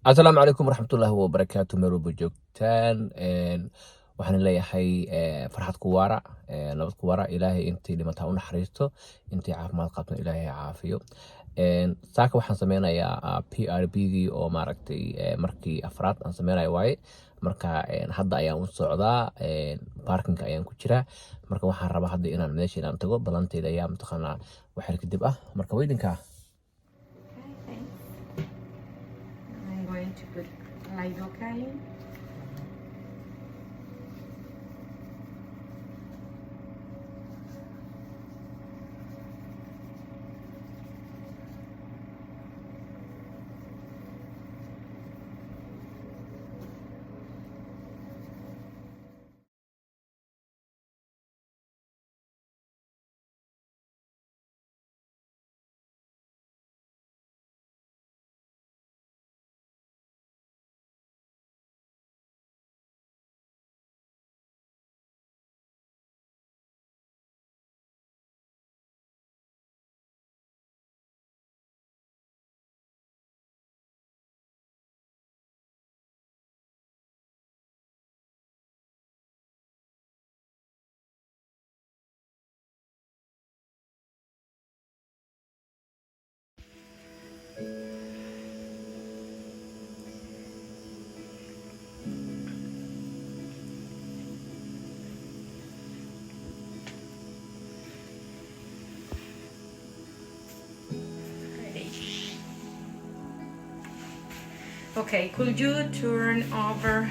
asalaamu calaykum waraxmatullaahi wabarakaatu meel walba joogtaan waxaan leeyahay farxad ku waara nabad ku waara ilaahay intii dhimataa u naxariisto intii caafimaad qabto ilaahay ha caafiyo saaka waxaan sameynayaa PRBgii oo maaragtay markii afraad aan sameynaya waaye marka hadda ayaan u socdaa parkinka ayaan ku jiraa marka waxaan rabaa hadda inaan meesha inaan tago ballanteeda ayaa mataqaanaa waxyar kadib ah marka weydinkaa I'm going to put lidocaine. Okay, could you turn over